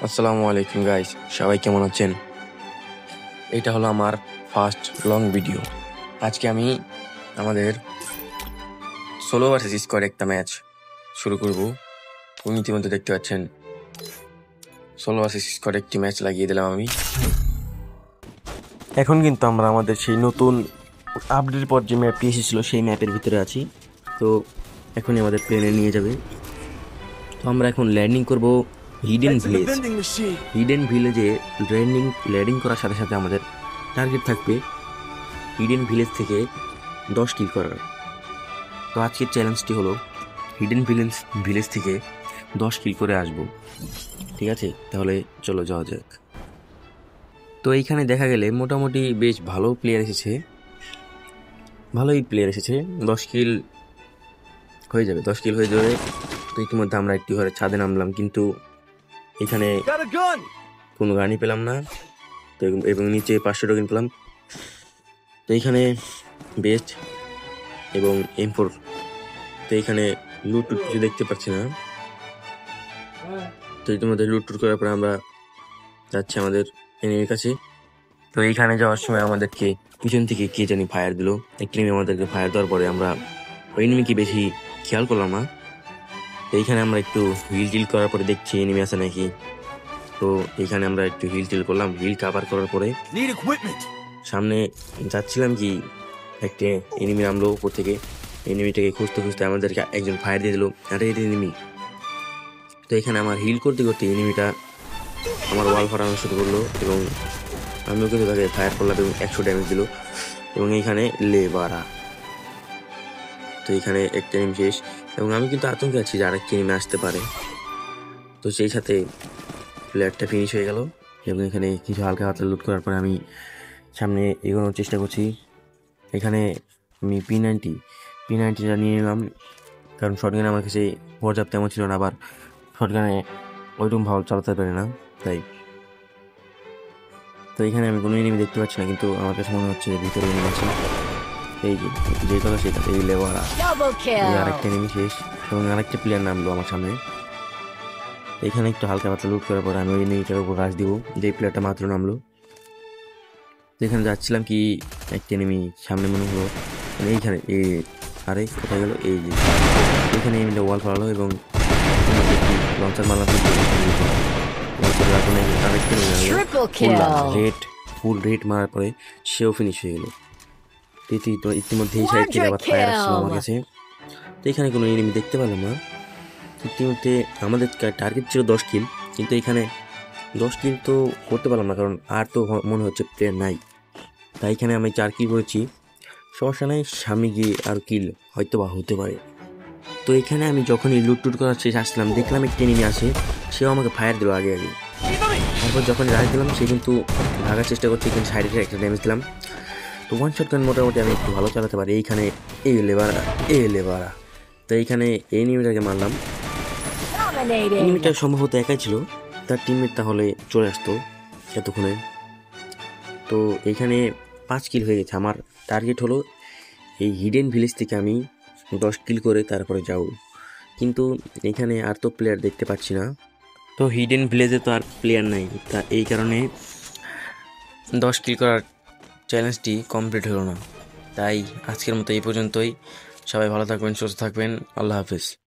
আসসালামু আলাইকুম গাইস, সবাই কেমন আছেন? এটা হলো আমার ফার্স্ট লং ভিডিও। আজকে আমি আমাদের সোলো ভার্সেস স্কোয়াড একটা ম্যাচ শুরু করব। ইতিমধ্যে দেখতে পাচ্ছেন সোলো ভার্সেস স্কোয়াড একটি ম্যাচ লাগিয়ে দিলাম আমি। এখন কিন্তু আমরা আমাদের সেই নতুন আপডেটের পর যে ম্যাপটি এসেছিল সেই ম্যাপের ভিতরে আছি। তো এখনই আমাদের প্লেনে নিয়ে যাবে। তো আমরা এখন ল্যান্ডিং করব হিডেন ভিলেজ। হিডেন ভিলেজে ল্যান্ডিং করার সাথে সাথে আমাদের টার্গেট থাকবে হিডেন ভিলেজ থেকে 10 কিল করার। তো আজকের চ্যালেঞ্জটি হলো হিডেন ভিলেজ থেকে 10 কিল করে আসবো। ঠিক আছে, তাহলে চলো যাওয়া যাক। তো এইখানে দেখা গেলে মোটামুটি বেশ ভালোই প্লেয়ার এসেছে। 10 কিল হয়ে যাবে, 10 কিল হয়ে যাবে। তো ইতিমধ্যে আমরা একটি ঘরে ছাদে নামলাম, কিন্তু এখানে কোনো গানই পেলাম না। তো এবং নিচে 500 টোকেন পেলাম। তো এইখানে বেস্ট এবং M4। তো এইখানে লুট কিছু দেখতে পাচ্ছি না। তো ইতিমধ্যে লুট করার পরে আমরা যাচ্ছি আমাদের এনিমির কাছে। তো এইখানে যাওয়ার সময় আমাদেরকে পিছন থেকে কে জানি ফায়ার দিল। একটি এনিমি আমাদেরকে ফায়ার দেওয়ার পরে আমরা ওই এনিমিকে বেশি খেয়াল করলাম না। তো এইখানে আমরা একটু হিল টিল করার পরে দেখছি এনিমি আছে নাকি। তো এইখানে আমরা একটু হিল টিল করলাম। হিল কাভার করার পরে সামনে যাচ্ছিলাম কি একটা এনিমি নামলো উপর থেকে। এনিমিটাকে খুঁজতে খুঁজতে আমাদেরকে একজন ফায়ার দিয়ে দিল। আরে এটা এনিমি। তো এখানে আমার হিল করতে করতে এনিমিটা আমার ওয়াল ফাটানো শুরু করলো এবং আমিও কিন্তু তাকে ফায়ার করলাম এবং 100 ড্যামেজ দিল। এবং এইখানে লেবারা। তো এখানে একটা এনিমি শেষ এবং আমি কিন্তু আতঙ্কে আছি যে আরেকটা এনিমি আসতে পারে। তো সেই সাথে প্লেয়ারটা ফিনিশ হয়ে গেল এবং এখানে কিছু হালকা হালকা লুট করার পরে আমি সামনে এগোনোর চেষ্টা করছি। এখানে আমি P90টা নিয়ে নিলাম, কারণ শটগানে আমার কাছে পর্যাপ্ত তেমন ছিল না। আবার শটগানে ওইরকম ভালো চালাতে পারে না, তাই। তো এখানে আমি কোনো এনিমি দেখতে পাচ্ছি না, কিন্তু আমার কাছে মনে হচ্ছে ভিতরে এনিমি আছে। এই যে কথা সেটা, এই লেবারা। আরেকটা এনিমি শেষ এবং আরেকটা প্লেয়ার নামলো আমার সামনে। এখানে একটু হালকা পাতলা লুট করার পর আমি ওই এনিমিটার উপর রাশ দিব, যে প্লেয়ারটা মাত্র নামলো। এখানে যাচ্ছিলাম কি একটা এনিমি সামনে মনে হলো এইখানে। আরে কোথায় গেল? এই যে এখানে এনিমিটা ওয়াল ফালালো এবং লঞ্চার মারলাম। ফুল রেড মারার পরে সেও ফিনিশ হয়ে গেল। তো ইতিমধ্যে এই সাইড থেকে আবার ফায়ার আসছিল আমার কাছে। তো এখানে কোনো এনিমি দেখতে পেলাম না। ইতিমধ্যে আমাদের টার্গেট ছিল 10 কিল, কিন্তু এখানে 10 কিল তো করতে পারলাম না, কারণ আর তো মনে হচ্ছে প্লেয়ার নাই। তাই এখানে আমি 4 কিল করেছি। সমস্যা নাই, সামনে গিয়ে আর কিল হয়তো বা হতে পারে। তো এখানে আমি যখনই লুট করার শেষ আসলাম, দেখলাম একটা এনিমি আসে, সেও আমাকে ফায়ার দিল আগে। তারপর যখন রাশ দিলাম সে কিন্তু ভাগার চেষ্টা করছে, কিন্তু সাইডে একটা ড্যামেজ দিলাম। তো ওয়ান শট গান মোটামুটি আমি একটু ভালো চালাতে পারি। এইখানে লেবারা। তো এইখানে এই এনিমিটাকে মারলাম। এনিমিটা সম্ভবত একাই ছিল, তার টিমমেট তাহলে চলে আসতো এতক্ষণে। তো এইখানে 5 কিল হয়ে গেছে। আমার টার্গেট হলো এই হিডেন ভিলেজ থেকে আমি 10 কিল করে তারপরে যাব, কিন্তু এখানে আর তো প্লেয়ার দেখতে পাচ্ছি না। তো হিডেন ভিলেজে তো আর প্লেয়ার নাই, তা এই কারণে 10 কিল করার চ্যালেঞ্জটি কমপ্লিট হলো না। তাই আজকের মতো এই পর্যন্তই। সবাই ভালো থাকবেন, সুস্থ থাকবেন। আল্লাহ হাফেজ।